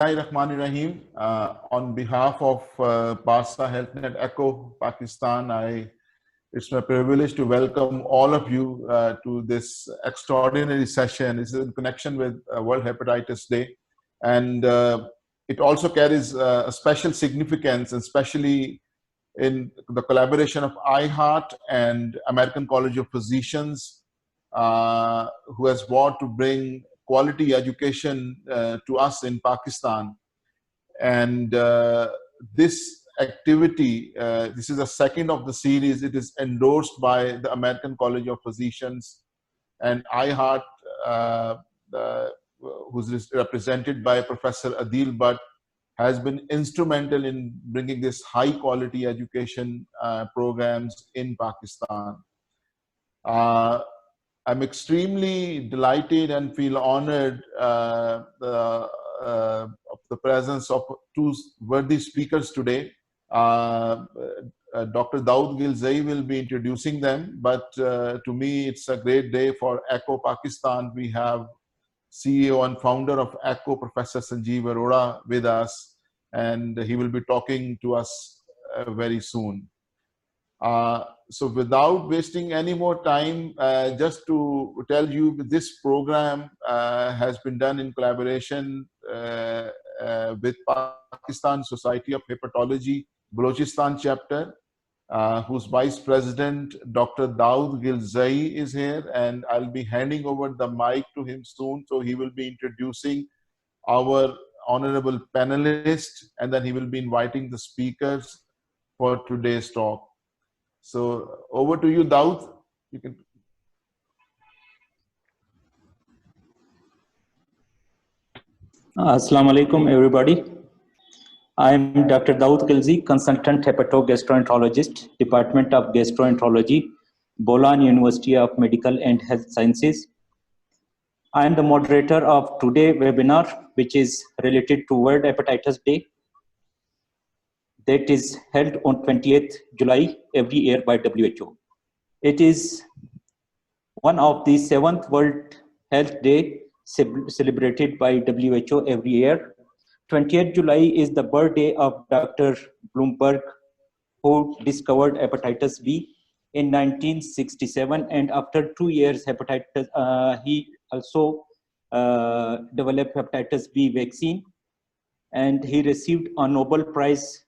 Rahim. On behalf of Parsa HealthNet Echo Pakistan, it's my privilege to welcome all of you to this extraordinary session. This is in connection with World Hepatitis Day, and it also carries a special significance, especially in the collaboration of iHeart and American College of Physicians, who has vowed to bring quality education to us in Pakistan. And this activity, this is the second of the series. It is endorsed by the American College of Physicians and iHeart, who's represented by Professor Adeel, but has been instrumental in bringing this high quality education programs in Pakistan. I'm extremely delighted and feel honored of the presence of two worthy speakers today. Dr. Daud Gilzai will be introducing them, but to me it's a great day for ECHO Pakistan. We have CEO and founder of ECHO, Professor Sanjeev Arora, with us, and he will be talking to us very soon. So without wasting any more time, just to tell you, this program has been done in collaboration with Pakistan Society of Hepatology, Balochistan chapter, whose Vice President, Dr. Daud Gilzai, is here, and I'll be handing over the mic to him soon. So he will be introducing our honorable panelists, and then he will be inviting the speakers for today's talk. So over to you, Daud. You can. Assalamu alaikum, everybody. I am Dr. Daud Gilzai, consultant hepatogastroenterologist, Department of Gastroenterology, Bolan University of Medical and Health Sciences. I am the moderator of today's webinar, which is related to World Hepatitis Day, that is held on 20th July every year by WHO. It is one of the 7th World Health Day celebrated by WHO every year. 20th July is the birthday of Dr. Bloomberg, who discovered hepatitis B in 1967, and after 2 years hepatitis, he also developed hepatitis B vaccine, and he received a Nobel Prize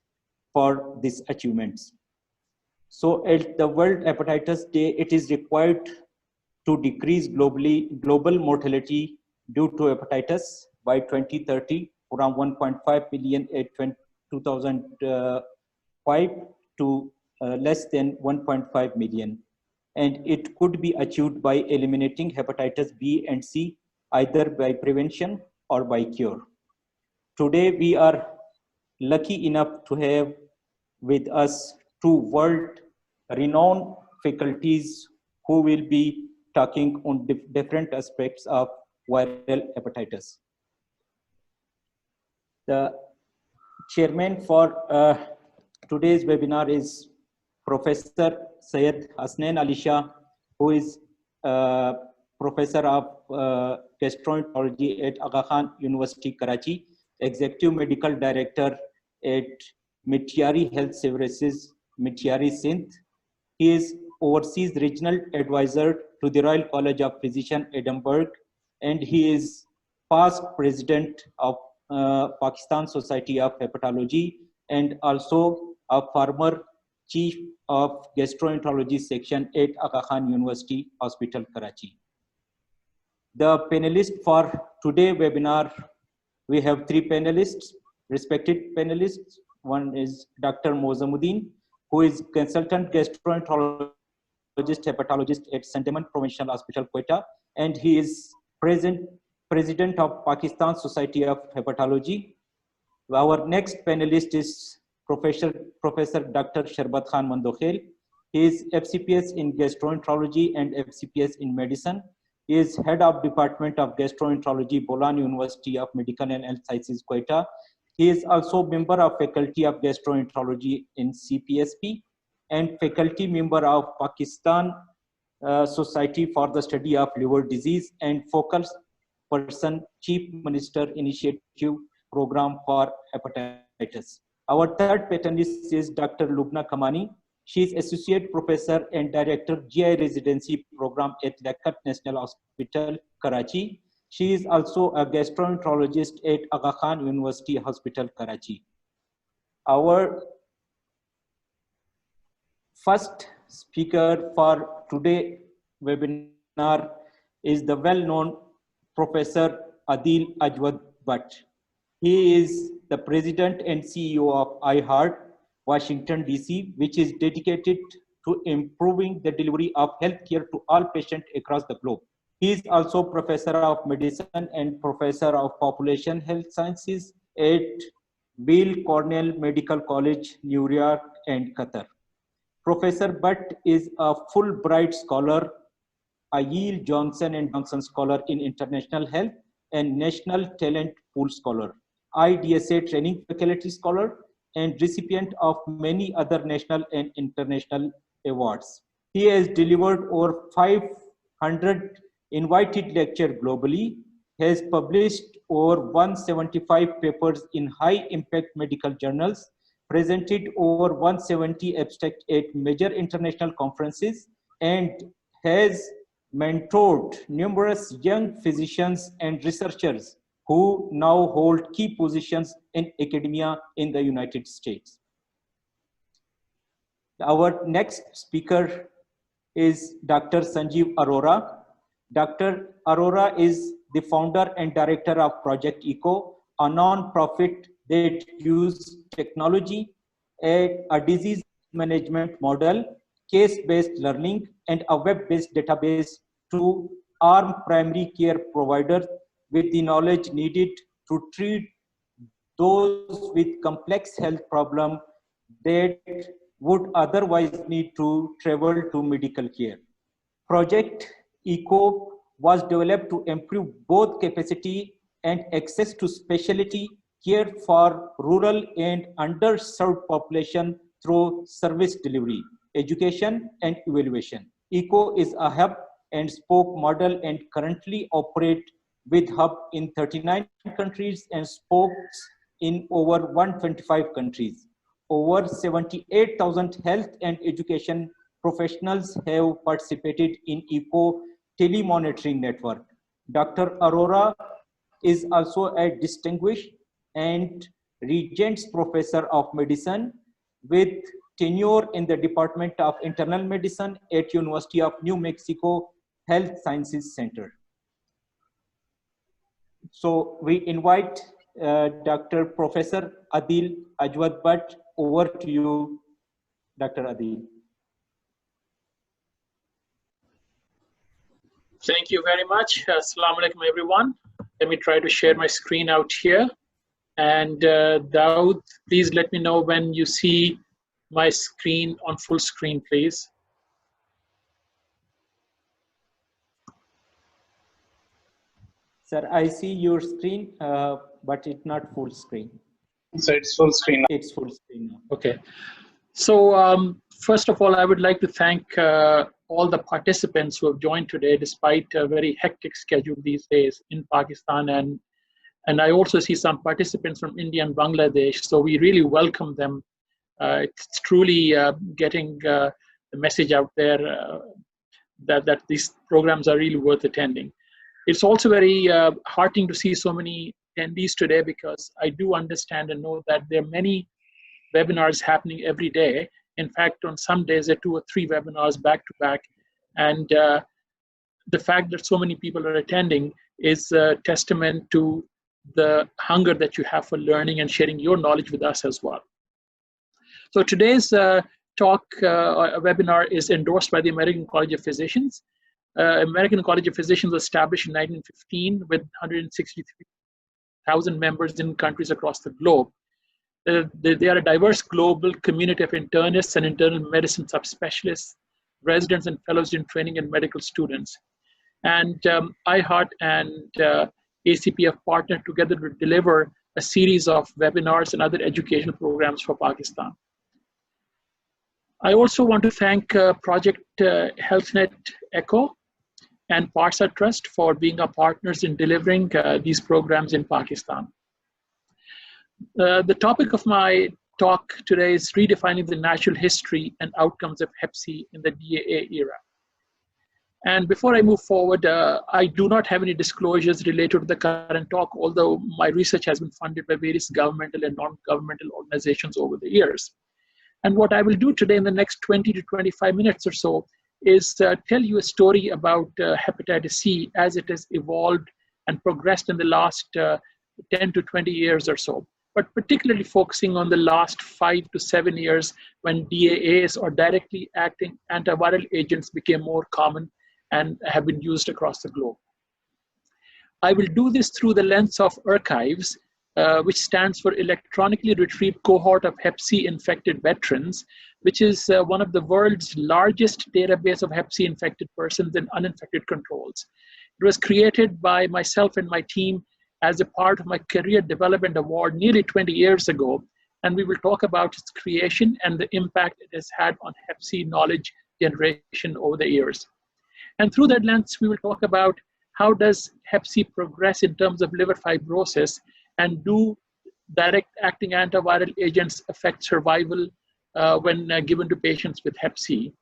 for these achievements. So at the World Hepatitis Day, it is required to decrease global mortality due to hepatitis by 2030 from 1.5 million at 2005 to less than 1.5 million. And it could be achieved by eliminating hepatitis B and C, either by prevention or by cure. Today, we are lucky enough to have with us two world-renowned faculties who will be talking on different aspects of viral hepatitis. The chairman for today's webinar is Professor Syed Hasnain Ali Shah, who is Professor of Gastroenterology at Aga Khan University, Karachi, Executive Medical Director at Mityari Health Services, Mityari Sindh. He is overseas regional advisor to the Royal College of Physicians, Edinburgh, and he is past president of Pakistan Society of Hepatology and also a former chief of gastroenterology section at Aga Khan University Hospital, Karachi. The panelists for today's webinar, we have three panelists, respected panelists. One is Dr. Mozamuddin, who is consultant gastroenterologist, hepatologist at Sandeman Provincial Hospital, Quetta, and he is president of Pakistan Society of Hepatology. Our next panelist is Professor Dr. Sharma Khan Mandokhel. He is FCPS in gastroenterology and FCPS in medicine. He is head of Department of Gastroenterology, Bolan University of Medical and Health Sciences, Quetta. He is also member of Faculty of Gastroenterology in CPSP and faculty member of Pakistan Society for the Study of Liver Disease and focal person, Chief Minister Initiative program for hepatitis. Our third panelist is Dr. Lubna Khan. She is Associate Professor and Director GI Residency Program at Lakat National Hospital, Karachi. She is also a gastroenterologist at Aga Khan University Hospital, Karachi. Our first speaker for today's webinar is the well-known Professor Adeel Ajwad Bhatt. He is the President and CEO of iHeart, Washington, D.C., which is dedicated to improving the delivery of healthcare to all patients across the globe. He is also Professor of Medicine and Professor of Population Health Sciences at Weill Cornell Medical College, New York and Qatar. Professor Bhatt is a Fulbright Scholar, a Yale Johnson & Johnson Scholar in International Health and National Talent Pool Scholar, IDSA Training Faculty Scholar, and recipient of many other national and international awards. He has delivered over 500 invited lectures globally, has published over 175 papers in high-impact medical journals, presented over 170 abstracts at major international conferences, and has mentored numerous young physicians and researchers who now hold key positions in academia in the United States. Our next speaker is Dr. Sanjeev Arora. Dr. Arora is the founder and director of Project ECO, a non-profit that uses technology, a disease management model, case-based learning, and a web-based database to arm primary care providers with the knowledge needed to treat those with complex health problems that would otherwise need to travel to medical care. Project ECO was developed to improve both capacity and access to specialty care for rural and underserved population through service delivery, education, and evaluation. ECO is a hub and spoke model and currently operate with hub in 39 countries and spokes in over 125 countries. Over 78,000 health and education professionals have participated in ECO telemonitoring network. Dr. Arora is also a distinguished and Regents Professor of Medicine with tenure in the Department of Internal Medicine at University of New Mexico Health Sciences Center. So we invite Dr. Professor Adeel Ajwad Bhatt. Over to you, Dr. Adeel. Thank you very much. Assalamu alaikum, everyone. Let me try to share my screen out here. And Daud, please let me know when you see my screen on full screen, please. Sir, I see your screen, but it's not full screen. So it's full screen. It's full screen now. Okay. So first of all, I would like to thank all the participants who have joined today, despite a very hectic schedule these days in Pakistan. And I also see some participants from India and Bangladesh. So we really welcome them. It's truly getting the message out there that these programs are really worth attending. It's also very heartening to see so many attendees today, because I do understand and know that there are many webinars happening every day. In fact, on some days, there are 2 or 3 webinars back to back. And the fact that so many people are attending is a testament to the hunger that you have for learning and sharing your knowledge with us as well. So today's webinar is endorsed by the American College of Physicians. American College of Physicians was established in 1915 with 163,000 members in countries across the globe. They are a diverse global community of internists and internal medicine subspecialists, residents and fellows in training and medical students. And iHeart and ACP have partnered together to deliver a series of webinars and other educational programs for Pakistan. I also want to thank Project HealthNet ECHO and Parsa Trust for being our partners in delivering these programs in Pakistan. The topic of my talk today is redefining the natural history and outcomes of Hep C in the DAA era. And before I move forward, I do not have any disclosures related to the current talk, although my research has been funded by various governmental and non-governmental organizations over the years. And what I will do today in the next 20 to 25 minutes or so is tell you a story about hepatitis C as it has evolved and progressed in the last 10 to 20 years or so, but particularly focusing on the last 5 to 7 years when DAAs, or directly acting antiviral agents, became more common and have been used across the globe. I will do this through the lens of archives, which stands for Electronically Retrieved Cohort of Hep C Infected Veterans, which is one of the world's largest database of Hep C infected persons and uninfected controls. It was created by myself and my team as a part of my Career Development Award nearly 20 years ago, and we will talk about its creation and the impact it has had on Hep C knowledge generation over the years. And through that lens, we will talk about how does Hep C progress in terms of liver fibrosis, and do direct acting antiviral agents affect survival when given to patients with Hep C,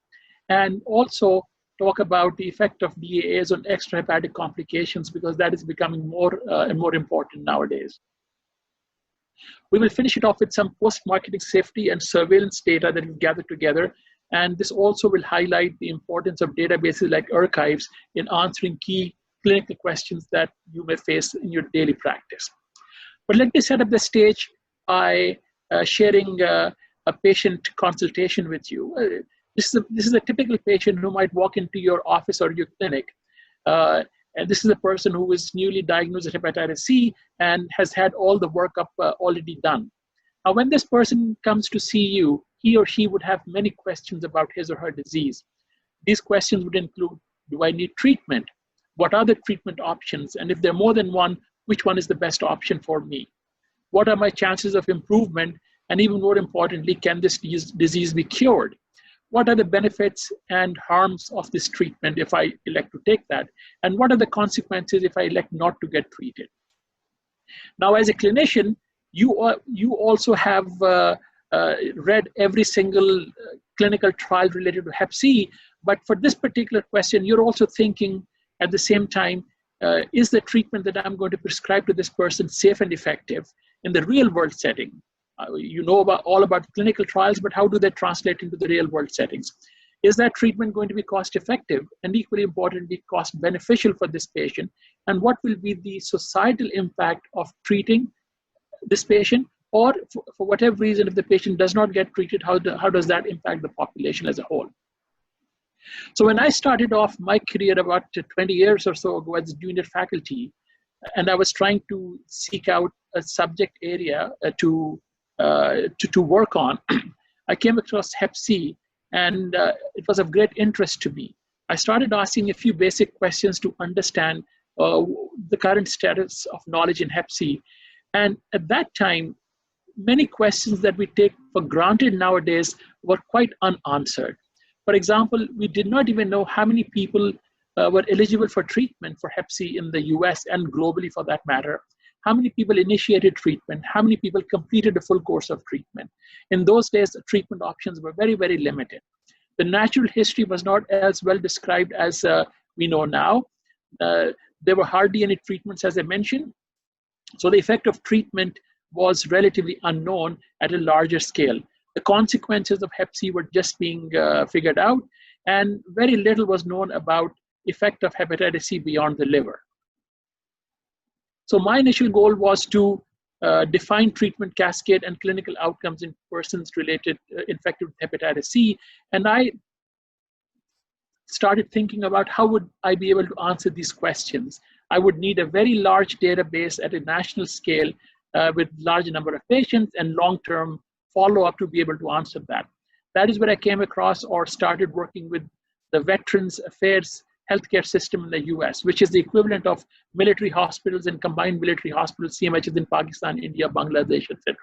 and also talk about the effect of DAAs on extrahepatic complications, because that is becoming more and more important nowadays. We will finish it off with some post-marketing safety and surveillance data that we've gathered together, and this also will highlight the importance of databases like archives in answering key clinical questions that you may face in your daily practice. But let me set up the stage by sharing a patient consultation with you. This is a typical patient who might walk into your office or your clinic. And this is a person who is newly diagnosed with hepatitis C and has had all the workup already done. Now, when this person comes to see you, he or she would have many questions about his or her disease. These questions would include, do I need treatment? What are the treatment options? And if there are more than one, which one is the best option for me? What are my chances of improvement? And even more importantly, can this disease be cured? What are the benefits and harms of this treatment if I elect to take that? And what are the consequences if I elect not to get treated? Now, as a clinician, you also have read every single clinical trial related to Hep C, but for this particular question, you're also thinking at the same time, is the treatment that I'm going to prescribe to this person safe and effective in the real world setting? You know all about clinical trials, but how do they translate into the real world settings? Is that treatment going to be cost effective, and equally importantly, cost beneficial for this patient? And what will be the societal impact of treating this patient? Or for whatever reason, if the patient does not get treated, how does that impact the population as a whole? So when I started off my career about 20 years or so ago as a junior faculty, and I was trying to seek out a subject area to work on, I came across Hep C, and it was of great interest to me. I started asking a few basic questions to understand the current status of knowledge in Hep C. And at that time, many questions that we take for granted nowadays were quite unanswered. For example, we did not even know how many people were eligible for treatment for Hep C in the US and globally for that matter. How many people initiated treatment? How many people completed a full course of treatment? In those days, the treatment options were very, very limited. The natural history was not as well described as we know now. There were hardly any treatments, as I mentioned. So the effect of treatment was relatively unknown at a larger scale. The consequences of Hep C were just being figured out, and very little was known about effect of hepatitis C beyond the liver. So my initial goal was to define treatment cascade and clinical outcomes in persons infected with hepatitis C, and I started thinking about how would I be able to answer these questions. I would need a very large database at a national scale with large number of patients and long-term follow-up to be able to answer that. That is where I came across or started working with the Veterans Affairs healthcare system in the US, which is the equivalent of military hospitals and combined military hospitals, CMHs in Pakistan, India, Bangladesh, etc.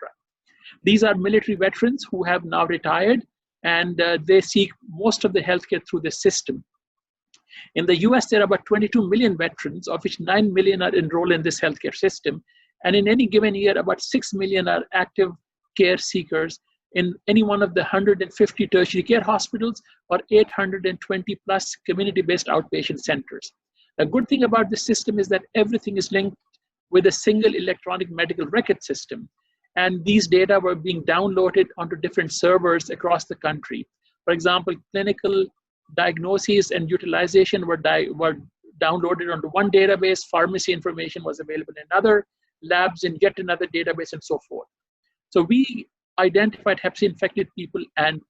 These are military veterans who have now retired, and they seek most of the healthcare through the system. In the US, there are about 22 million veterans, of which 9 million are enrolled in this healthcare system. And in any given year, about 6 million are active care seekers in any one of the 150 tertiary care hospitals or 820 plus community-based outpatient centers. A good thing about this system is that everything is linked with a single electronic medical record system. And these data were being downloaded onto different servers across the country. For example, clinical diagnoses and utilization were downloaded onto one database, pharmacy information was available in another, labs in yet another database, and so forth. So we identified Hep C infected people and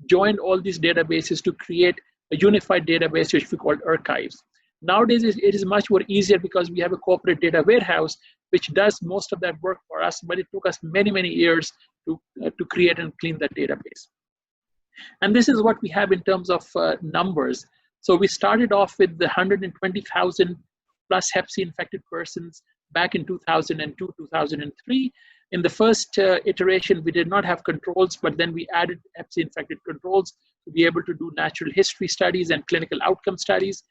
joined all these databases to create a unified database, which we called archives. Nowadays, it is much more easier because we have a corporate data warehouse, which does most of that work for us, but it took us many, many years to create and clean that database. And this is what we have in terms of numbers. So we started off with the 120,000 plus Hep C infected persons back in 2002, 2003. In the first iteration, we did not have controls, but then we added Hep C infected controls to be able to do natural history studies and clinical outcome studies.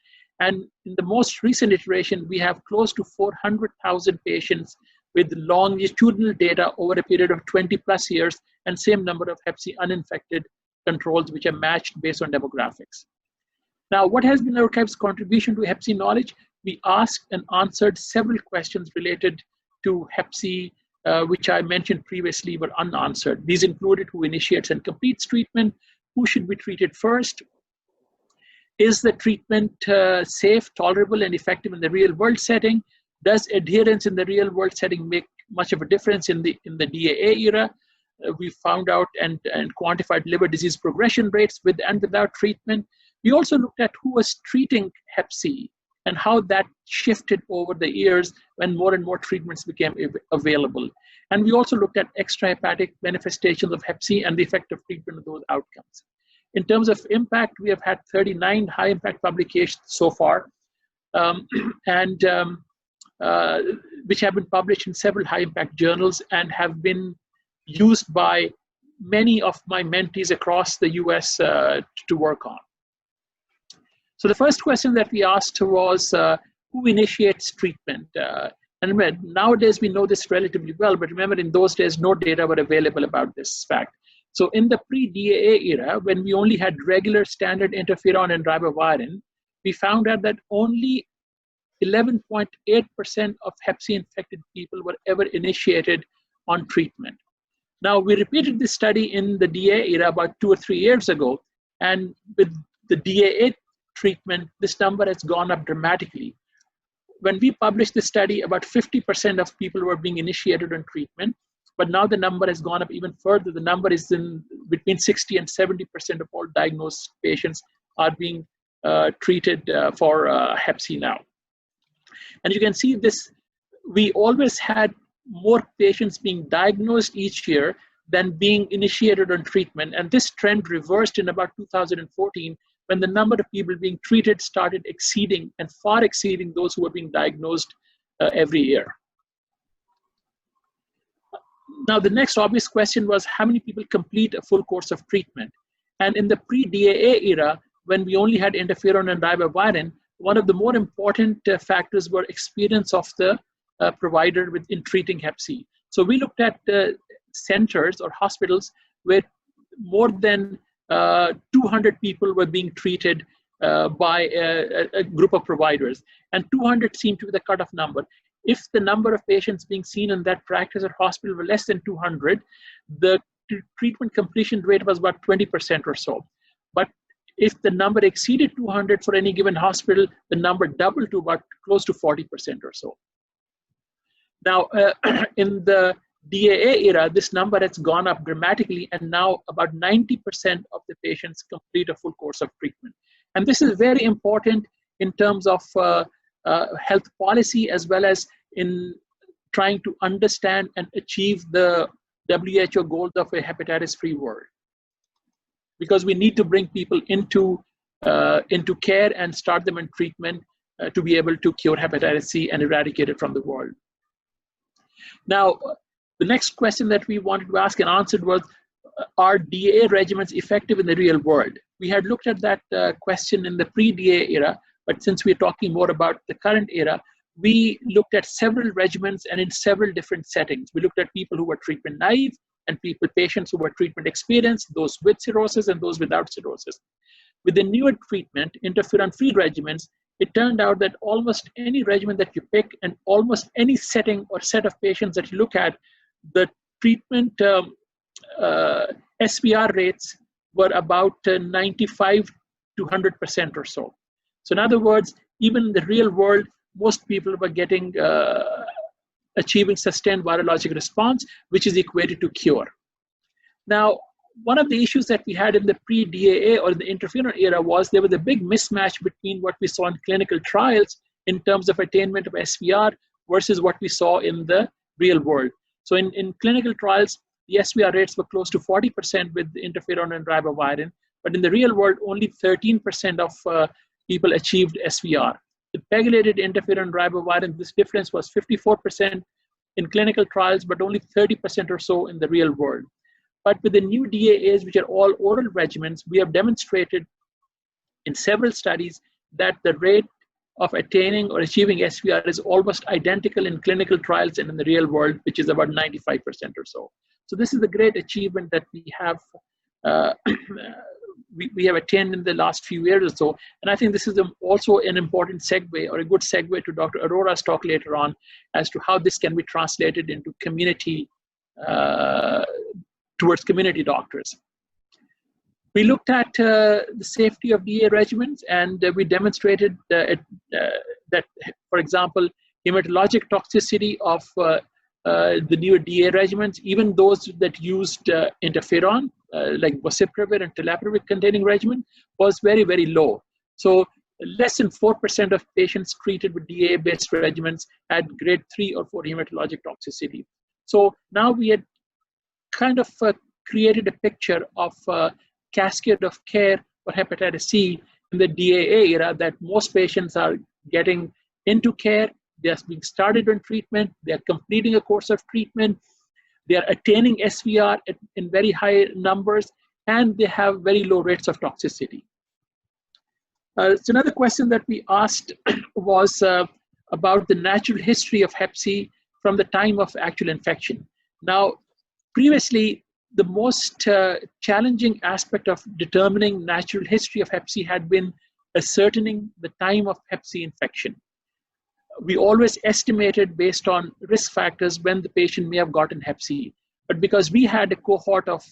And in the most recent iteration, we have close to 400,000 patients with longitudinal data over a period of 20 plus years, and same number of Hep C uninfected controls, which are matched based on demographics. Now, what has been archive's contribution to Hep C knowledge? We asked and answered several questions related to Hep C, which I mentioned previously were unanswered. These included who initiates and completes treatment, who should be treated first, is the treatment safe, tolerable, and effective in the real world setting? Does adherence in the real world setting make much of a difference in the DAA era? We found out and quantified liver disease progression rates with and without treatment. We also looked at who was treating Hep C and how that shifted over the years when more and more treatments became available. And we also looked at extrahepatic manifestations of Hep C and the effect of treatment on those outcomes. In terms of impact, we have had 39 high impact publications so far, which have been published in several high impact journals and have been used by many of my mentees across the US to work on. So the first question that we asked was, who initiates treatment? And remember, nowadays we know this relatively well, but remember in those days, no data were available about this fact. So in the pre-DAA era, when we only had regular standard interferon and ribavirin, we found out that only 11.8% of Hep C infected people were ever initiated on treatment. Now, we repeated this study in the DAA era about 2 or 3 years ago, and with the DAA treatment, this number has gone up dramatically. When we published this study, about 50% of people were being initiated on treatment, but now the number has gone up even further. The number is in between 60 and 70% of all diagnosed patients are being treated for Hep C now. And you can see this, we always had more patients being diagnosed each year than being initiated on treatment. And this trend reversed in about 2014 when the number of people being treated started exceeding and far exceeding those who were being diagnosed every year. Now, the next obvious question was how many people complete a full course of treatment? And in the pre-DAA era, when we only had interferon and ribavirin, one of the more important factors were experience of the provider in treating Hep C. So we looked at centers or hospitals where more than 200 people were being treated by a group of providers, and 200 seemed to be the cutoff number. If the number of patients being seen in that practice or hospital were less than 200, the treatment completion rate was about 20% or so. But if the number exceeded 200 for any given hospital, the number doubled to about close to 40% or so. Now, in the DAA era, this number has gone up dramatically, and now about 90% of the patients complete a full course of treatment. And this is very important in terms of health policy, as well as in trying to understand and achieve the WHO goals of a hepatitis-free world. Because we need to bring people into care and start them in treatment to be able to cure hepatitis C and eradicate it from the world. Now, the next question that we wanted to ask and answered was, are DAA regimens effective in the real world? We had looked at that question in the pre-DAA era, but since we're talking more about the current era, we looked at several regimens and in several different settings. We looked at people who were treatment naive and patients who were treatment experienced, those with cirrhosis and those without cirrhosis. With the newer treatment, interferon-free regimens, it turned out that almost any regimen that you pick and almost any setting or set of patients that you look at, the treatment SVR rates were about 95 to 100% or so. So in other words, even in the real world, most people were getting, achieving sustained virologic response, which is equated to cure. Now, one of the issues that we had in the pre-DAA or the interferon era was there was a big mismatch between what we saw in clinical trials in terms of attainment of SVR versus what we saw in the real world. So in clinical trials, the SVR rates were close to 40% with interferon and ribavirin, but in the real world, only 13% of people achieved SVR. With pegylated interferon ribavirin, this difference was 54% in clinical trials, but only 30% or so in the real world. But with the new DAAs, which are all oral regimens, we have demonstrated in several studies that the rate of attaining or achieving SVR is almost identical in clinical trials and in the real world, which is about 95% or so. So this is a great achievement that we have we have attained in the last few years or so. And I think this is also an important segue or a good segue to Dr. Arora's talk later on as to how this can be translated into community, towards community doctors. We looked at the safety of DAA regimens, and we demonstrated that, for example, hematologic toxicity of the newer DAA regimens, even those that used interferon, like boceprevir and telaprevir containing regimen, was very, very low. So less than 4% of patients treated with DAA-based regimens had grade 3 or 4 hematologic toxicity. So now we had kind of created a picture of cascade of care for hepatitis C in the DAA era, that most patients are getting into care, they are being started on treatment, they are completing a course of treatment, they are attaining SVR in very high numbers, and they have very low rates of toxicity. So another question that we asked was about the natural history of hep C from the time of actual infection. Now, previously, the most challenging aspect of determining natural history of hep C had been ascertaining the time of hep C infection. We always estimated based on risk factors when the patient may have gotten hep C. But because we had a cohort of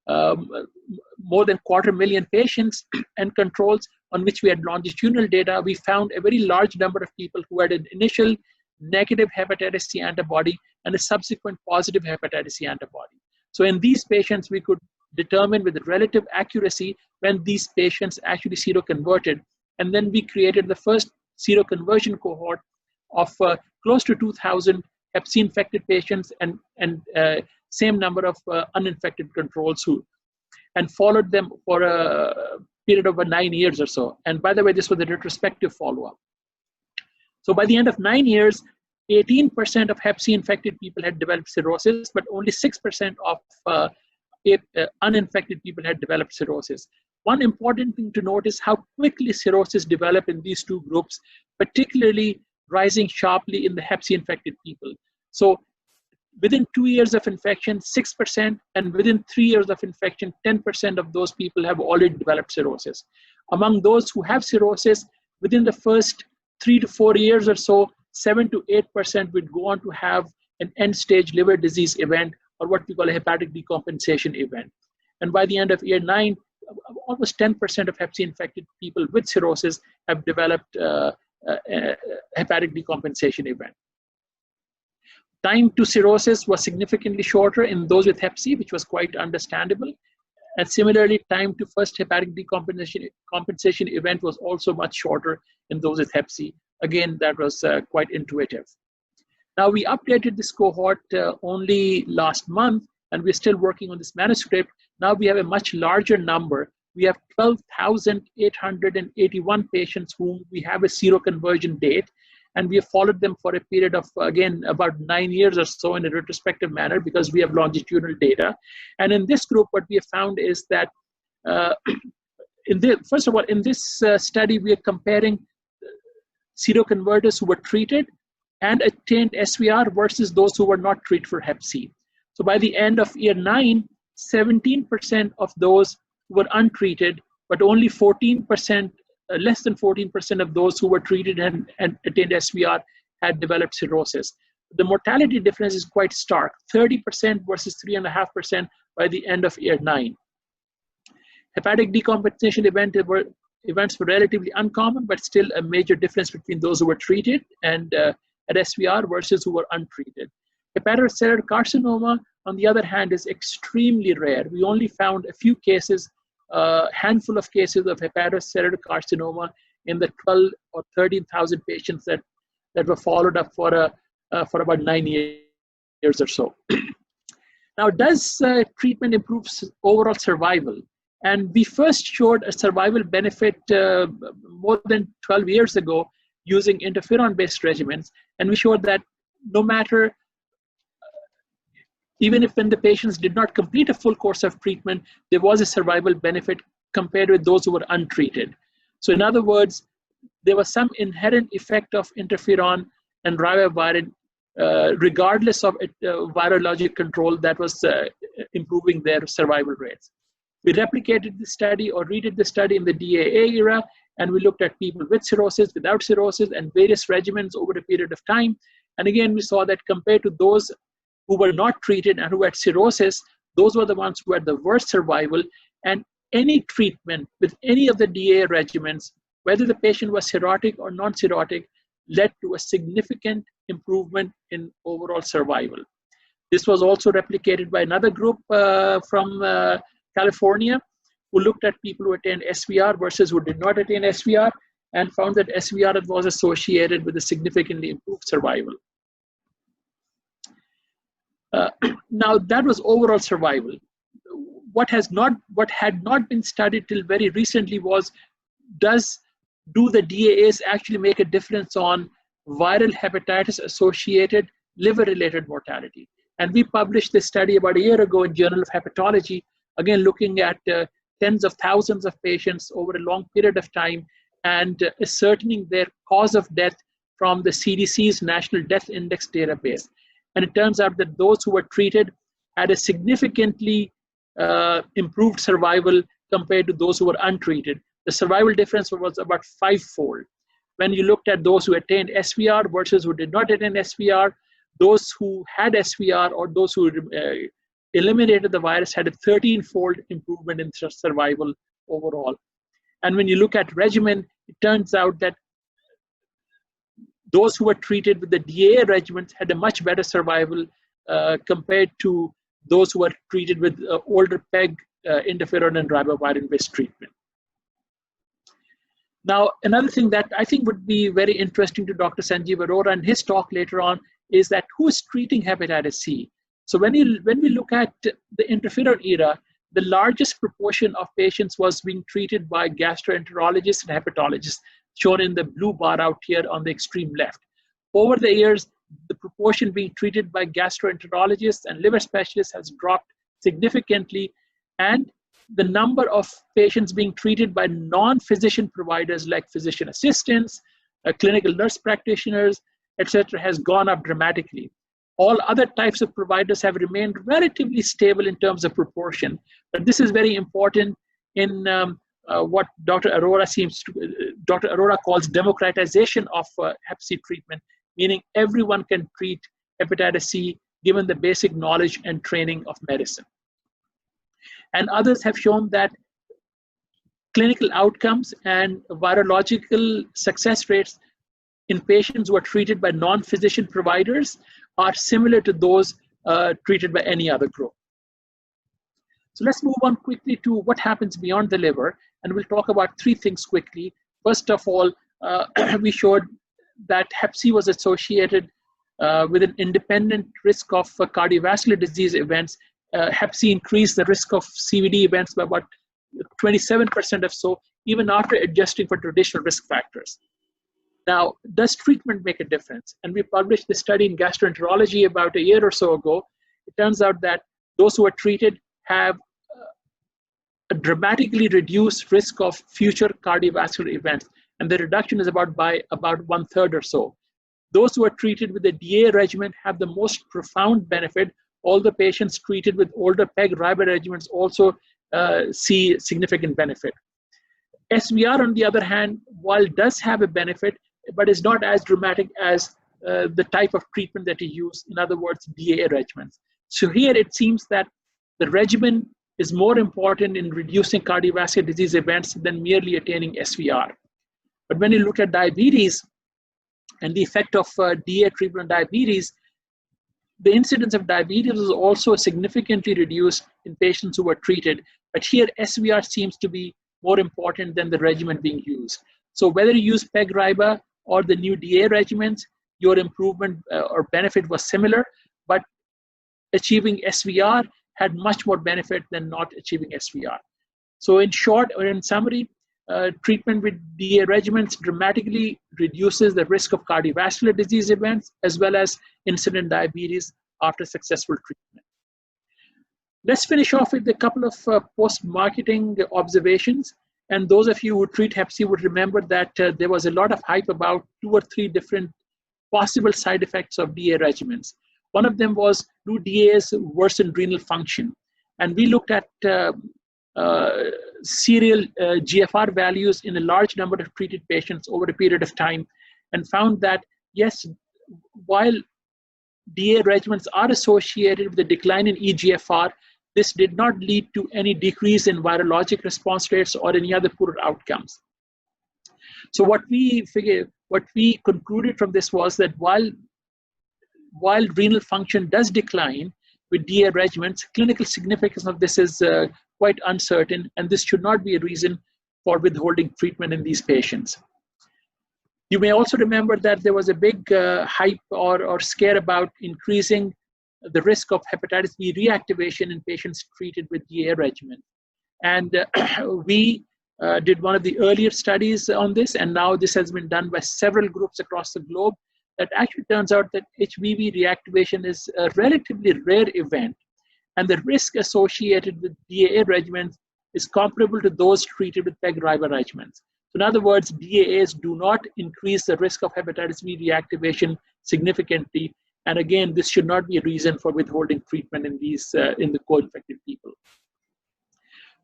more than 250,000 patients and controls on which we had longitudinal data, we found a very large number of people who had an initial negative hepatitis C antibody and a subsequent positive hepatitis C antibody. So in these patients, we could determine with relative accuracy when these patients actually seroconverted. And then we created the first seroconversion cohort of close to 2,000 hep C infected patients and same number of uninfected controls and followed them for a period of 9 years or so. And by the way, this was a retrospective follow-up. So by the end of 9 years, 18% of hep C infected people had developed cirrhosis, but only 6% of uninfected people had developed cirrhosis. One important thing to note is how quickly cirrhosis developed in these two groups, particularly rising sharply in the hep C infected people. So within 2 years of infection, 6%, and within 3 years of infection, 10% of those people have already developed cirrhosis. Among those who have cirrhosis, within the first 3 to 4 years or so, 7 to 8% would go on to have an end-stage liver disease event, or what we call a hepatic decompensation event. And by the end of year 9, almost 10% of hep C infected people with cirrhosis have developed a hepatic decompensation event. Time to cirrhosis was significantly shorter in those with hep C, which was quite understandable. And similarly, time to first hepatic decompensation event was also much shorter in those with hep C. Again, that was quite intuitive. Now, we updated this cohort only last month, and we're still working on this manuscript. Now we have a much larger number. We have 12,881 patients whom we have a seroconversion date, and we have followed them for a period of, again, about 9 years or so in a retrospective manner because we have longitudinal data. And in this group, what we have found is that, first of all, in this study, we are comparing seroconverters who were treated and attained SVR versus those who were not treated for Hep C. So by the end of year 9, 17% of those who were untreated, but only 14%, less than 14% of those who were treated and attained SVR had developed cirrhosis. The mortality difference is quite stark, 30% versus 3.5% by the end of year 9. Hepatic decompensation events were relatively uncommon, but still a major difference between those who were treated and at SVR versus who were untreated. Hepatocellular carcinoma, on the other hand, is extremely rare. We only found a few cases, a handful of cases of hepatocellular carcinoma in the 12 or 13,000 patients that were followed up for about 9 years or so. Now, does treatment improve overall survival? And we first showed a survival benefit more than 12 years ago using interferon-based regimens. And we showed that no matter, even if when the patients did not complete a full course of treatment, there was a survival benefit compared with those who were untreated. So in other words, there was some inherent effect of interferon and ribavirin, regardless of virologic control, that was improving their survival rates. We replicated the study or redid the study in the DAA era, and we looked at people with cirrhosis, without cirrhosis, and various regimens over a period of time. And again, we saw that compared to those who were not treated and who had cirrhosis, those were the ones who had the worst survival. And any treatment with any of the DAA regimens, whether the patient was cirrhotic or non-cirrhotic, led to a significant improvement in overall survival. This was also replicated by another group from California, who looked at people who attained SVR versus who did not attain SVR, and found that SVR was associated with a significantly improved survival. Now, that was overall survival. What had not been studied till very recently was, do the DAAs actually make a difference on viral hepatitis associated liver-related mortality? And we published this study about a year ago in Journal of Hepatology, again looking at tens of thousands of patients over a long period of time and ascertaining their cause of death from the CDC's National Death Index database. And it turns out that those who were treated had a significantly improved survival compared to those who were untreated. The survival difference was about 5-fold. When you looked at those who attained SVR versus who did not attain SVR, those who had SVR or those who eliminated the virus had a 13-fold improvement in survival overall. And when you look at regimen, it turns out that those who were treated with the DAA regimens had a much better survival compared to those who were treated with older PEG, interferon, and ribavirin-based treatment. Now, another thing that I think would be very interesting to Dr. Sanjeev Arora and his talk later on is that who is treating hepatitis C? So when we look at the interferon era, the largest proportion of patients was being treated by gastroenterologists and hepatologists, shown in the blue bar out here on the extreme left. Over the years, the proportion being treated by gastroenterologists and liver specialists has dropped significantly, and the number of patients being treated by non-physician providers like physician assistants, clinical nurse practitioners, etc., has gone up dramatically. All other types of providers have remained relatively stable in terms of proportion, but this is very important in what Dr. Arora calls democratization of Hep C treatment, meaning everyone can treat hepatitis C given the basic knowledge and training of medicine. And others have shown that clinical outcomes and virological success rates in patients who are treated by non-physician providers are similar to those treated by any other group. So let's move on quickly to what happens beyond the liver, and we'll talk about three things quickly. First of all, we showed that Hep C was associated with an independent risk of cardiovascular disease events. Hep C increased the risk of CVD events by about 27% or so, even after adjusting for traditional risk factors. Now, does treatment make a difference? And we published this study in Gastroenterology about a year or so ago. It turns out that those who are treated have a dramatically reduced risk of future cardiovascular events. and the reduction is by about 1/3 or so. Those who are treated with the DAA regimen have the most profound benefit. All the patients treated with older PEG-RIBA regimens also see significant benefit. SVR, on the other hand, while does have a benefit, but is not as dramatic as the type of treatment that you use, in other words, DAA regimens. So here it seems that the regimen is more important in reducing cardiovascular disease events than merely attaining SVR. But when you look at diabetes and the effect of DAA treatment on diabetes, the incidence of diabetes is also significantly reduced in patients who were treated. But here, SVR seems to be more important than the regimen being used. So whether you use PEG-RIBA or the new DAA regimens, your improvement or benefit was similar, but achieving SVR had much more benefit than not achieving SVR. So in short, or in summary, treatment with DAA regimens dramatically reduces the risk of cardiovascular disease events as well as incident diabetes after successful treatment. Let's finish off with a couple of post-marketing observations. And those of you who treat Hep C would remember that there was a lot of hype about 2 or 3 different possible side effects of DAA regimens. One of them was, do DAAs worsen renal function? And we looked at serial GFR values in a large number of treated patients over a period of time and found that, yes, while DAA regimens are associated with a decline in eGFR, this did not lead to any decrease in virologic response rates or any other poor outcomes. So what we concluded from this was that while renal function does decline with DAA regimens, clinical significance of this is quite uncertain, and this should not be a reason for withholding treatment in these patients. You may also remember that there was a big hype or scare about increasing the risk of hepatitis B reactivation in patients treated with DAA regimen. And we did one of the earlier studies on this, and now this has been done by several groups across the globe. That actually turns out that HBV reactivation is a relatively rare event, and the risk associated with DAA regimens is comparable to those treated with PEG-RIBA regimens. So in other words, DAAs do not increase the risk of hepatitis B reactivation significantly, and again, this should not be a reason for withholding treatment in these in the co-infected people.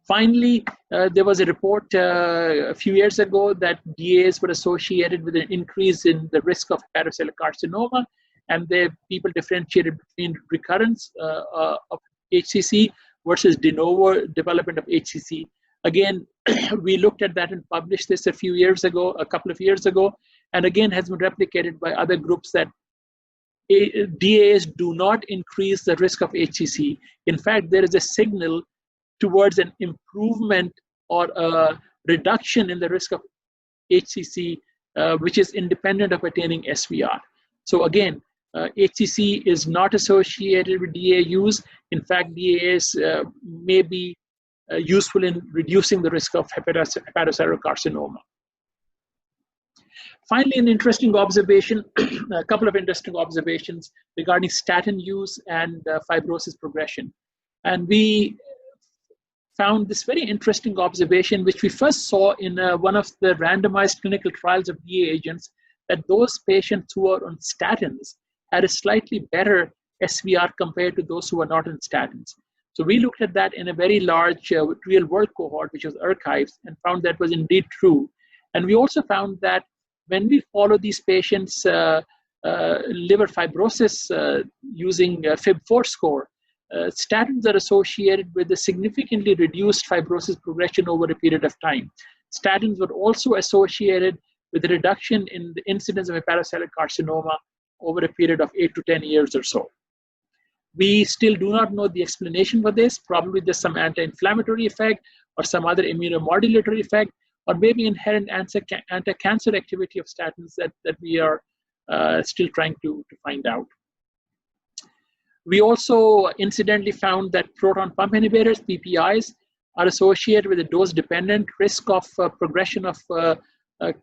Finally, there was a report a few years ago that DAAs were associated with an increase in the risk of hepatocellular carcinoma, and the people differentiated between recurrence of HCC versus de novo development of HCC. Again, we looked at that and published this a couple of years ago, and again has been replicated by other groups that DAAs do not increase the risk of HCC. In fact, there is a signal towards an improvement or a reduction in the risk of HCC, which is independent of attaining SVR. So again, HCC is not associated with DAA use. In fact, DAAs may be useful in reducing the risk of hepatocellular carcinoma. Finally, an interesting observation, a couple of interesting observations regarding statin use and fibrosis progression. And we found this very interesting observation, which we first saw in one of the randomized clinical trials of DAA agents, that those patients who are on statins had a slightly better SVR compared to those who are not on statins. So we looked at that in a very large real world cohort, which was archives, and found that was indeed true. And we also found that when we follow these patients' liver fibrosis using FIB4 score, statins are associated with a significantly reduced fibrosis progression over a period of time. Statins were also associated with a reduction in the incidence of hepatocellular carcinoma over a period of 8 to 10 years or so. We still do not know the explanation for this. Probably there's some anti-inflammatory effect or some other immunomodulatory effect, or maybe inherent anti-cancer activity of statins that we are still trying to find out. We also incidentally found that proton pump inhibitors, PPIs, are associated with a dose-dependent risk of progression of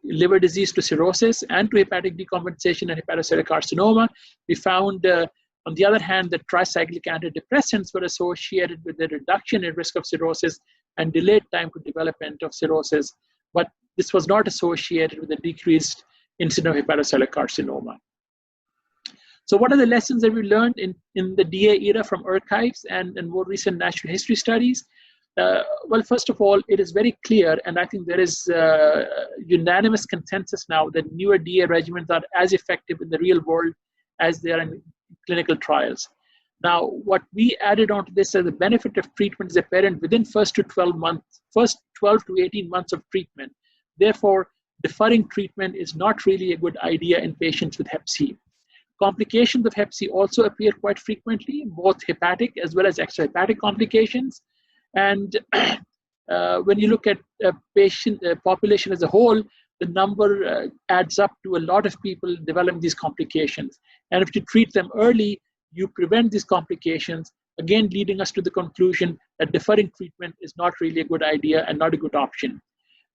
liver disease to cirrhosis and to hepatic decompensation and hepatocellular carcinoma. We found, on the other hand, that tricyclic antidepressants were associated with a reduction in risk of cirrhosis and delayed time to development of cirrhosis. But this was not associated with a decreased incidence of hepatocellular carcinoma. So what are the lessons that we learned in the DA era from archives and more recent natural history studies? Well, first of all, it is very clear, and I think there is unanimous consensus now that newer DA regimens are as effective in the real world as they are in clinical trials. Now, what we added onto this as the benefit of treatment is apparent within first 12 to 18 months of treatment. Therefore, deferring treatment is not really a good idea in patients with hep C. Complications of hep C also appear quite frequently, both hepatic as well as extrahepatic complications. And when you look at a patient population as a whole, the number adds up to a lot of people developing these complications. And if you treat them early, you prevent these complications, again leading us to the conclusion that deferring treatment is not really a good idea and not a good option.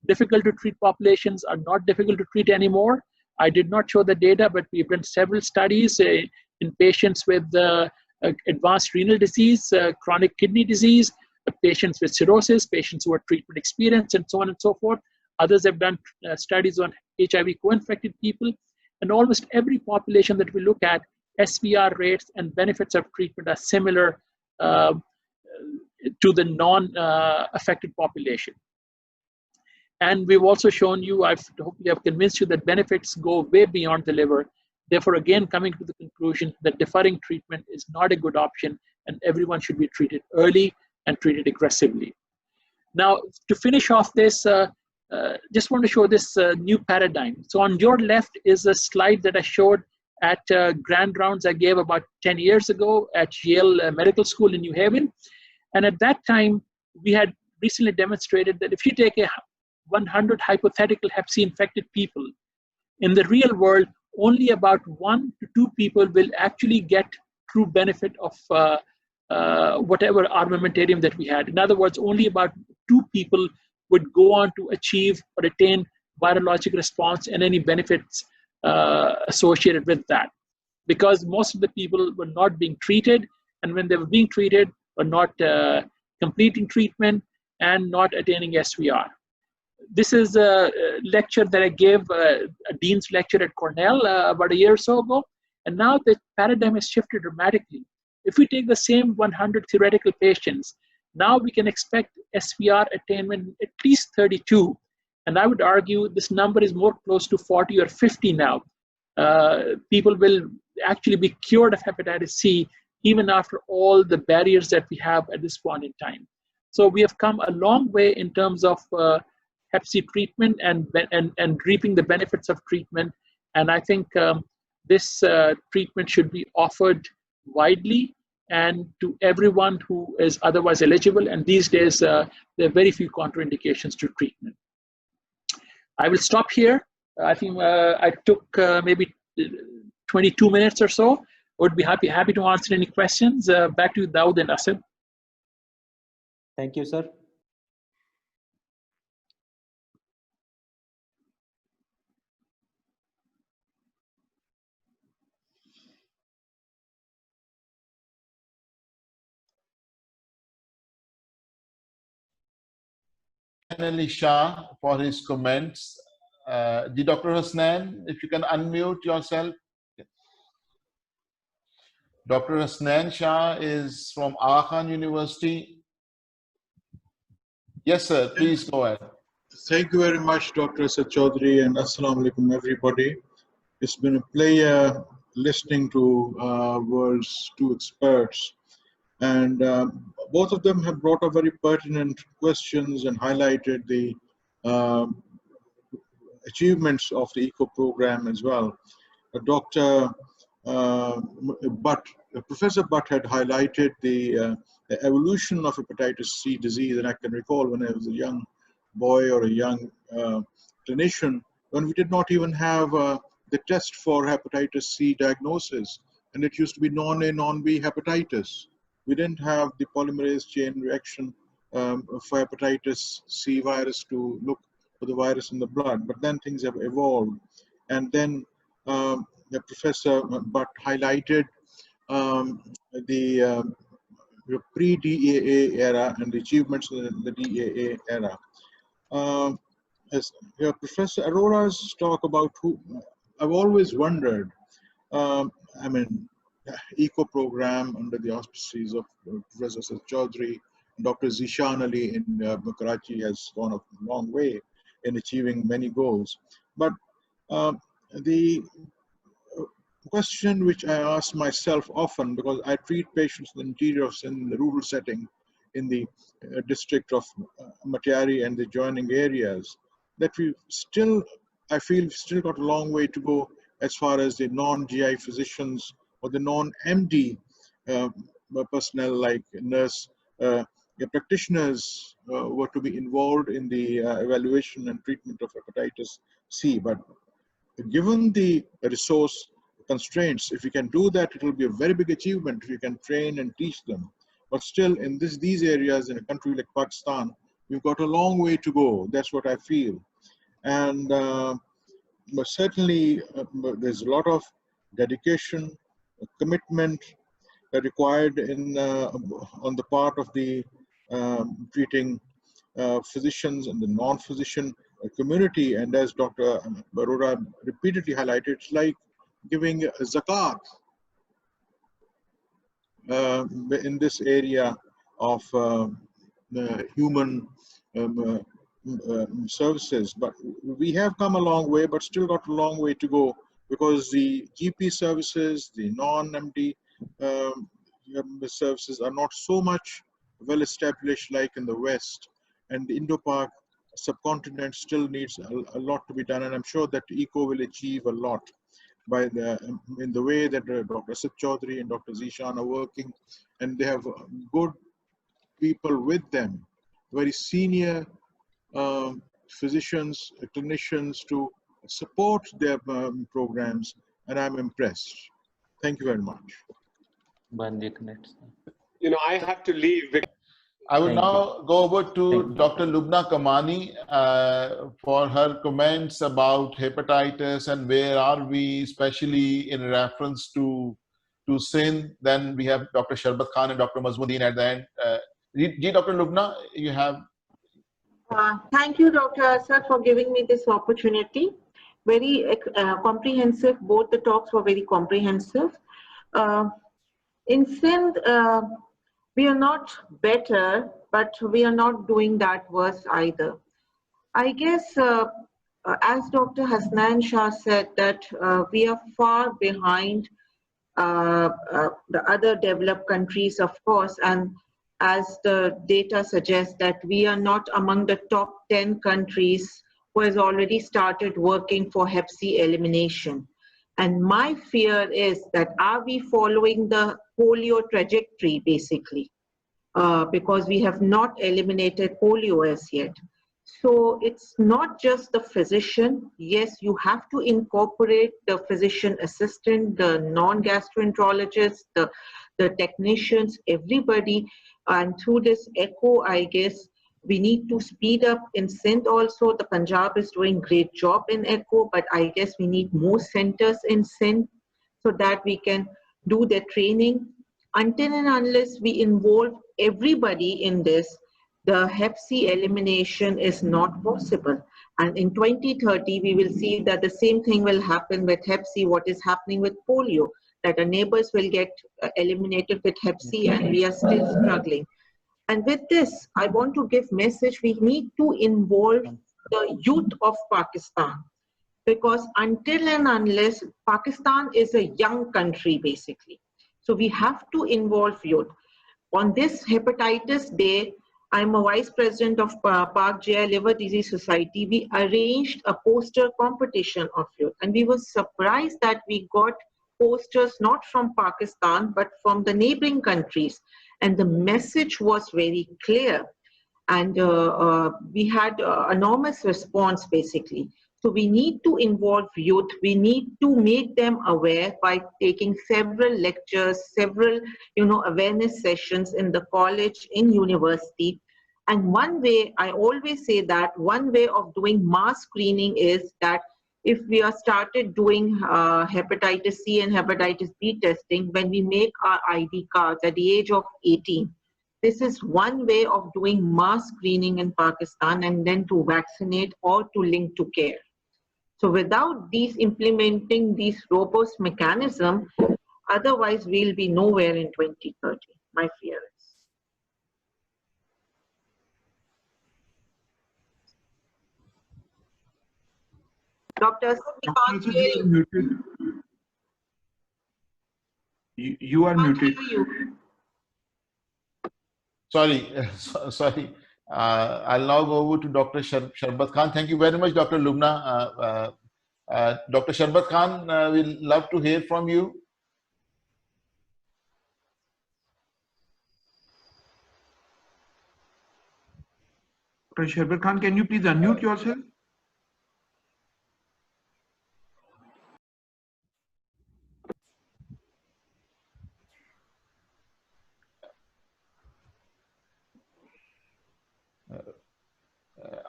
Difficult to treat populations are not difficult to treat anymore. I did not show the data, but we've done several studies in patients with advanced renal disease, chronic kidney disease, patients with cirrhosis, patients who are treatment experienced, and so on and so forth. Others have done studies on HIV co-infected people. And almost every population that we look at, SVR rates and benefits of treatment are similar to the non-affected population. And we've also shown you, I hope we have convinced you that benefits go way beyond the liver. Therefore, again, coming to the conclusion that deferring treatment is not a good option and everyone should be treated early and treated aggressively. Now, to finish off this, just want to show this new paradigm. So on your left is a slide that I showed at grand rounds I gave about 10 years ago at Yale Medical School in New Haven. And at that time, we had recently demonstrated that if you take 100 hypothetical hep C infected people, in the real world, only about 1 to 2 people will actually get true benefit of whatever armamentarium that we had. In other words, only about 2 people would go on to achieve or attain virologic response and any benefits associated with that. Because most of the people were not being treated, and when they were being treated, were not completing treatment and not attaining SVR. This is a lecture that I gave, a dean's lecture at Cornell about a year or so ago. And now the paradigm has shifted dramatically. If we take the same 100 theoretical patients, now we can expect SVR attainment at least 32. And I would argue this number is more close to 40 or 50 now. People will actually be cured of hepatitis C even after all the barriers that we have at this point in time. So we have come a long way in terms of hep C treatment and reaping the benefits of treatment. And I think this treatment should be offered widely and to everyone who is otherwise eligible. And these days, there are very few contraindications to treatment. I will stop here. I think I took maybe 22 minutes or so. Would be happy to answer any questions. Back to you, Dawood and Asad. Thank you, sir. Ali Shah for his comments. Dr. Hasnan, if you can unmute yourself. Dr. Hasnan Shah is from Aga Khan University. Yes, sir. Please go ahead. Thank you very much, Dr. Asad Chaudhry, and Assalamu alaikum, everybody. It's been a pleasure listening to world's 2 experts. And both of them have brought up very pertinent questions and highlighted the achievements of the ECO program as well. Professor Butt had highlighted the evolution of hepatitis C disease, and I can recall when I was a young boy or a young clinician, when we did not even have the test for hepatitis C diagnosis, and it used to be non-A, non-B hepatitis. We didn't have the polymerase chain reaction for hepatitis C virus to look for the virus in the blood, but then things have evolved. And then Professor Butt highlighted the pre-DAA era and the achievements in the DAA era. as Professor Arora's talk about who, I've always wondered, I mean, eco program under the auspices of Professor Chaudhary, Dr. Zishan Ali in Karachi has gone a long way in achieving many goals. But the question which I ask myself often, because I treat patients in the interior of in the rural setting, in the district of Matiari and the adjoining areas, that we still, I feel, still got a long way to go as far as the non-GI physicians or the non-MD personnel like nurse practitioners were to be involved in the evaluation and treatment of hepatitis C. But given the resource constraints, if we can do that, it will be a very big achievement if we can train and teach them. But still, in these areas, in a country like Pakistan, we've got a long way to go. That's what I feel. And but certainly, there's a lot of dedication, commitment required in on the part of the treating physicians and the non-physician community. And as Dr. Arora repeatedly highlighted, it's like giving a zakat in this area of human services. But we have come a long way, but still got a long way to go, because the GP services, the non-MD services are not so much well established like in the West, and the Indo-Pak subcontinent still needs a lot to be done. And I'm sure that ECO will achieve a lot by in the way that Dr. Asad Chaudhary and Dr. Zishan are working, and they have good people with them, very senior physicians, clinicians to support their programs, and I'm impressed. Thank you very much. You know, I have to leave. I will now go over to Dr. Lubna Kamani for her comments about hepatitis and where are we, especially in reference to Sindh. Then we have Dr. Sharma Khan and Dr. Mazmuddin at the end. Dr. Lubna, you have. Thank you, Dr. Asad, for giving me this opportunity. Very comprehensive. Both the talks were very comprehensive. In Sindh, we are not better, but we are not doing that worse either. I guess, as Dr. Hasnan Shah said, that we are far behind the other developed countries, of course, and as the data suggests that we are not among the top 10 countries who has already started working for Hep C elimination. And my fear is that are we following the polio trajectory, basically, because we have not eliminated polio as yet. So it's not just the physician. Yes, you have to incorporate the physician assistant, the non-gastroenterologist, the technicians, everybody. And through this ECHO, I guess, we need to speed up in Sindh also. The Punjab is doing great job in ECHO, but I guess we need more centers in Sindh so that we can do the training. Until and unless we involve everybody in this, the Hep C elimination is not possible. And in 2030, we will see that the same thing will happen with Hep C, what is happening with polio, that our neighbors will get eliminated with Hep C and we are still struggling. And with this, I want to give message, we need to involve the youth of Pakistan, because until and unless, Pakistan is a young country basically. So we have to involve youth. On this Hepatitis Day, I'm a vice president of Pak GI Liver Disease Society. We arranged a poster competition of youth, and we were surprised that we got posters not from Pakistan, but from the neighboring countries. And the message was very clear. And we had enormous response, basically. So we need to involve youth. We need to make them aware by taking several lectures, several awareness sessions in the college, in university. And one way, I always say that one way of doing mass screening is that if we are started doing hepatitis C and hepatitis B testing, when we make our ID cards at the age of 18, This is one way of doing mass screening in Pakistan and then to vaccinate or to link to care. So without these implementing these robust mechanism, otherwise we'll be nowhere in 2030, my fear is. Doctor, we can't hear you. Muted. You are Can't muted. hear you. Sorry, sorry. I'll now go over to Dr. Sharbat Khan. Thank you very much, Dr. Lubna. Dr. Sharbat Khan, we'll love to hear from you. Dr. Sharbat Khan, can you please unmute yourself?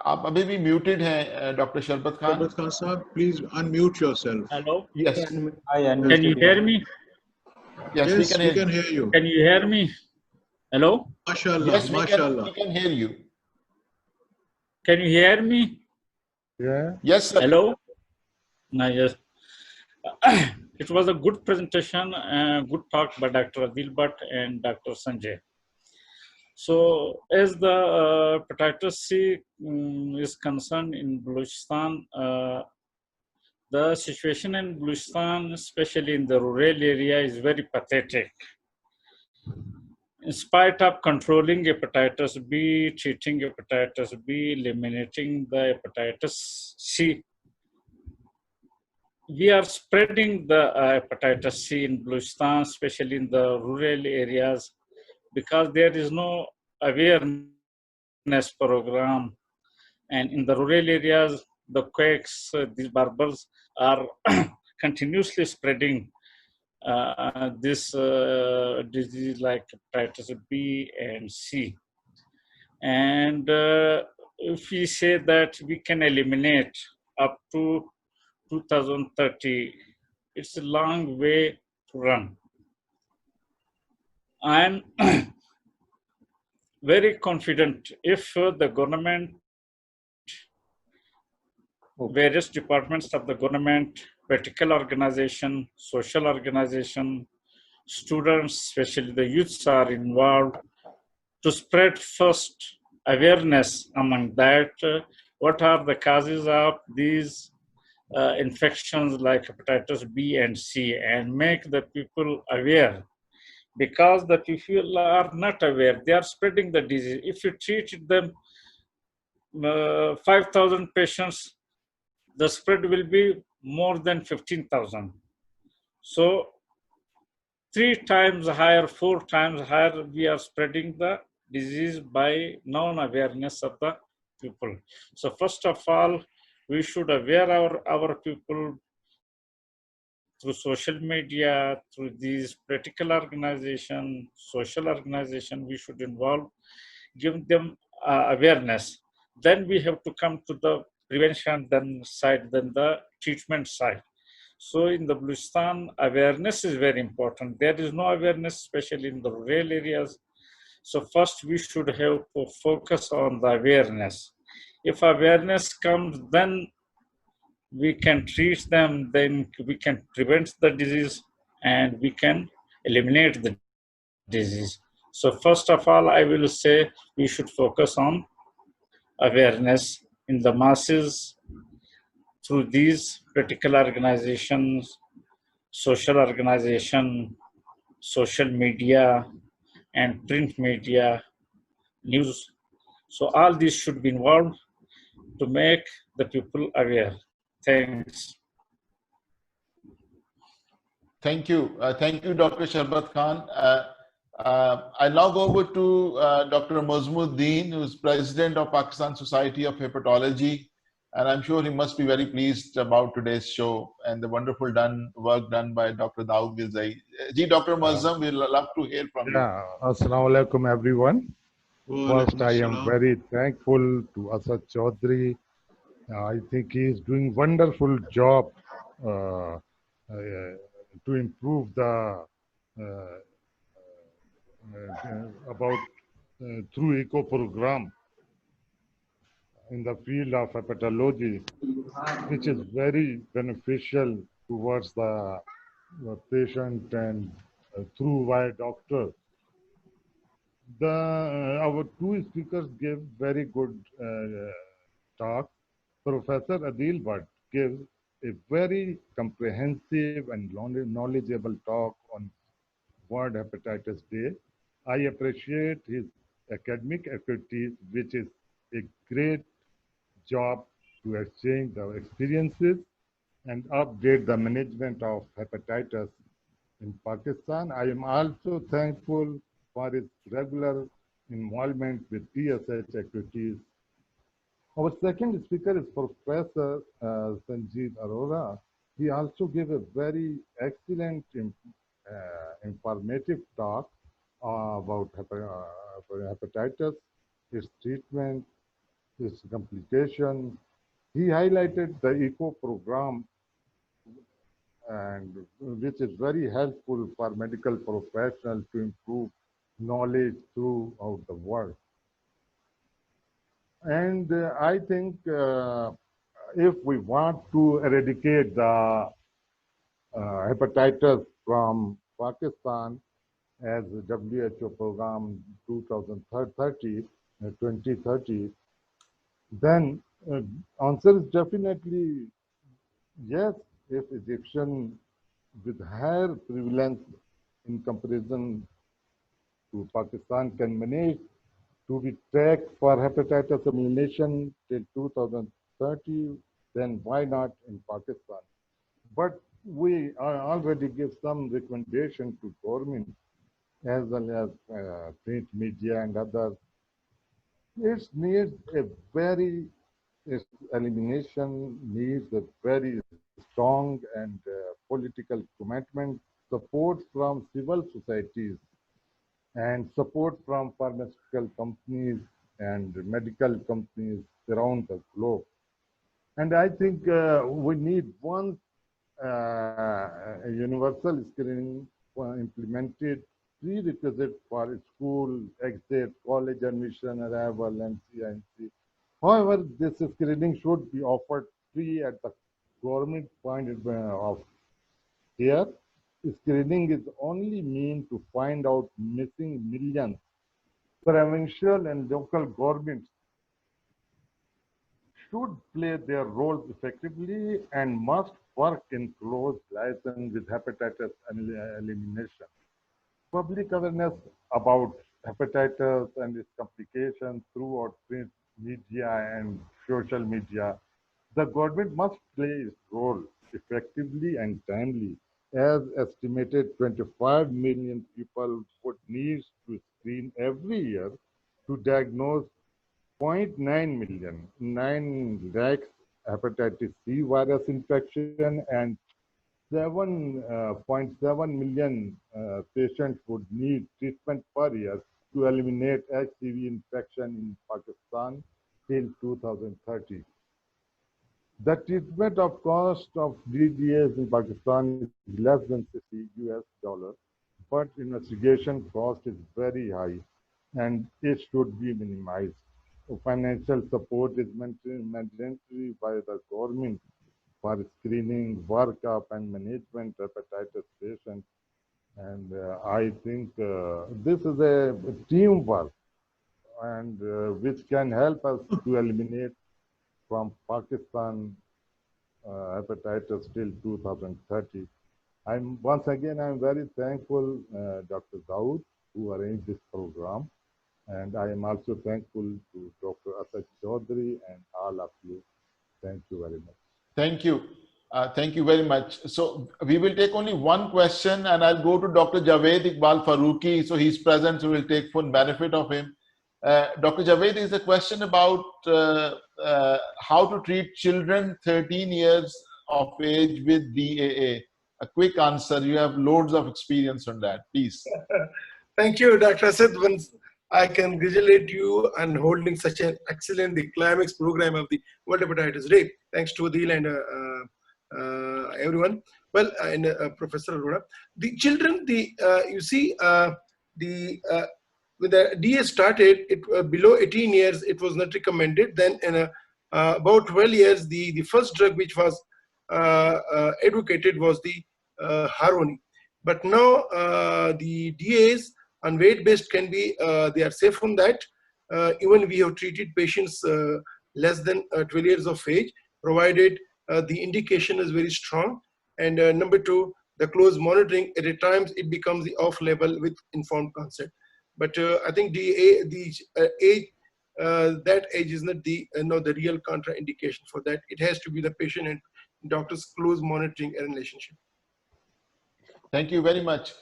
आप अभी भी muted हैं, Dr. Sharbat Khan. Sharbat Khan sahab, please unmute yourself. Hello. Yes. Can you hear me? Yes, Yes, we can hear you. Can you hear me? Hello. MashaAllah, Yes, MashaAllah. we can hear you. Can you hear me? Yeah. Yes, sir. Hello. No, yes. It was a good presentation, good talk by Dr. Adeel Bhatt and Dr. Sanjay. So, as the hepatitis C is concerned in Balochistan, the situation in Balochistan, especially in the rural area, is very pathetic. In spite of controlling hepatitis B, treating hepatitis B, eliminating the hepatitis C, we are spreading the hepatitis C in Balochistan, especially in the rural areas, because there is no awareness program. And in the rural areas, the quakes, these barbers are continuously spreading this disease like hepatitis B and C. And if we say that we can eliminate up to 2030, it's a long way to run. I'm very confident if the government, various departments of the government, political organization, social organization, students, especially the youths are involved to spread first awareness among that. What are the causes of these infections like hepatitis B and C, and make the people aware, because the people are not aware, they are spreading the disease. If you treat them 5,000 patients, the spread will be more than 15,000. So 3 times higher, 4 times higher, we are spreading the disease by non-awareness of the people. So first of all, we should aware our people through social media, through these political organization, social organization, we should involve, give them awareness. Then we have to come to the prevention side, then the treatment side. So in the Balochistan, awareness is very important. There is no awareness, especially in the rural areas. So first we should have to focus on the awareness. If awareness comes, then we can treat them, then we can prevent the disease and we can eliminate the disease. So first of all, I will say we should focus on awareness in the masses through these political organizations, social organization, social media, and print media, news. So all these should be involved to make the people aware. Thanks. Thank you. Thank you, Dr. Sharbat Khan. I'll now go over to Dr. Mazmuddin, who is President of Pakistan Society of Hepatology. And I'm sure he must be very pleased about today's show and the wonderful work done by Dr. Dawood Gilzai. Dr. Mazzam, we'd love to hear from you. Assalamu alaikum, everyone. First, I am very thankful to Asad Chaudhry. I think he is doing wonderful job to improve the about through ECO program in the field of hepatology, which is very beneficial towards the patient and through via doctor. Our two speakers gave very good talk. Professor Adeel gives a very comprehensive and knowledgeable talk on World Hepatitis Day. I appreciate his academic activities, which is a great job to exchange our experiences and update the management of hepatitis in Pakistan. I am also thankful for his regular involvement with PSH activities. Our second speaker is Professor Sanjeev Arora. He also gave a very excellent, informative talk about hepatitis, its treatment, its complications. He highlighted the ECO program, and which is very helpful for medical professionals to improve knowledge throughout the world. And I think if we want to eradicate the hepatitis from Pakistan, as the WHO program 2030, then answer is definitely yes. If Egyptian with higher prevalence in comparison to Pakistan can manage to be tracked for hepatitis elimination till 2030, then why not in Pakistan? But we already give some recommendation to government as well as print media and others. It needs a very, its elimination needs a very strong and political commitment, support from civil societies, and support from pharmaceutical companies and medical companies around the globe. And I think we need one universal screening implemented prerequisite for school exit, college admission, arrival, and CINC. However, this screening should be offered free at the government point of care. Screening is only mean to find out missing millions. Provincial and local governments should play their roles effectively and must work in close liaison with hepatitis elimination. Public awareness about hepatitis and its complications throughout print media and social media. The government must play its role effectively and timely. As estimated, 25 million people would need to screen every year to diagnose 0.9 million, 9 lakhs hepatitis C virus infection, and 7.7 million patients would need treatment per year to eliminate HCV infection in Pakistan till 2030. The treatment of cost of DDAs in Pakistan is less than $60, but investigation cost is very high and it should be minimized. Financial support is mandatory by the government for screening, workup, and management of hepatitis patients. And I think this is a teamwork and which can help us to eliminate from Pakistan hepatitis till 2030. I'm very thankful Dr. Dawood who arranged this program, and I am also thankful to Dr. Asad Chaudhary and all of you. Thank you very much. Thank you. Thank you very much. So we will take only one question, and I'll go to Dr. Javed Iqbal Farooqi. So he's present, so we'll take full benefit of him. Dr. Javed, is a question about how to treat children 13 years of age with DAA. A quick answer. You have loads of experience on that. Please. Thank you, Dr. Asad. Once I congratulate you on holding such an excellent climax program of the World Hepatitis Day. Thanks to Adeel and everyone. Well, and Professor Arora, the children, you see, when the DA started, it below 18 years, it was not recommended. Then in about 12 years, the first drug which was advocated was the Harmony. But now the DAs on weight-based can be, they are safe from that. Even we have treated patients less than 12 years of age, provided the indication is very strong. And number two, the close monitoring, at times it becomes the off-label with informed consent. But I think the age, that age is not the the real contraindication for that. It has to be the patient and doctor's close monitoring a relationship. Thank you very much.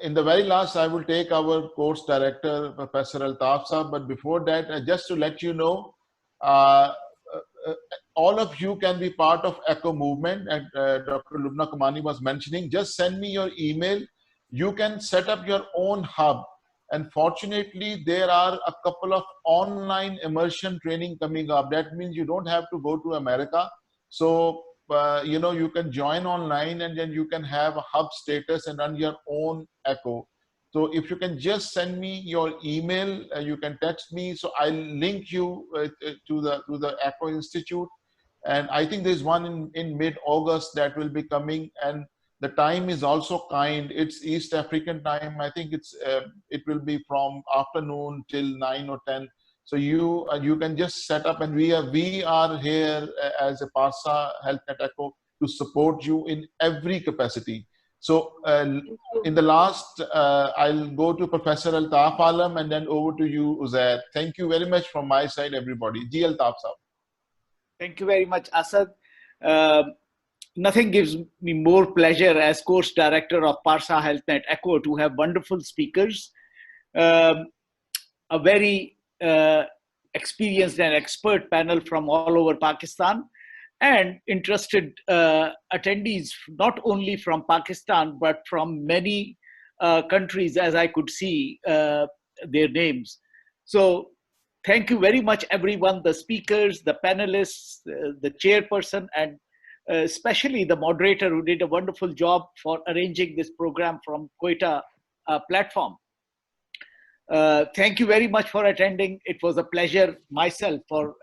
In the very last, I will take our course director, Professor Altaf Saab. But before that, just to let you know, all of you can be part of ECHO movement. And Dr. Lubna Khan was mentioning, just send me your email. You can set up your own hub. And fortunately, there are a couple of online immersion training coming up. That means you don't have to go to America. So, you can join online and then you can have a hub status and run your own ECHO. So if you can just send me your email, you can text me. So I'll link you to the ECHO Institute. And I think there's one in mid-August that will be coming. And the time is also kind. It's East African time. I think it will be from afternoon till 9 or 10. So you can just set up, and we are here as a PARSA HealthNet ECHO to support you in every capacity. So in the last, I'll go to Professor Altaf Alam and then over to you, Uzair. Thank you very much from my side, everybody. Ji Altaf Saab. Thank you very much, Asad. Nothing gives me more pleasure as course director of PARSA HealthNet ECHO to have wonderful speakers, a very experienced and expert panel from all over Pakistan, and interested attendees not only from Pakistan but from many countries, as I could see their names. So thank you very much, everyone, the speakers, the panelists, the chairperson, and especially the moderator who did a wonderful job for arranging this program from Quetta platform. Thank you very much for attending. It was a pleasure myself for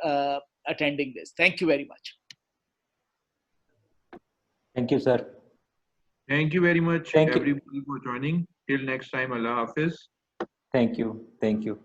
attending this. Thank you very much. Thank you, sir. Thank you very much, Thank you. everybody, for joining. Till next time, Allah Hafiz. Thank you. Thank you.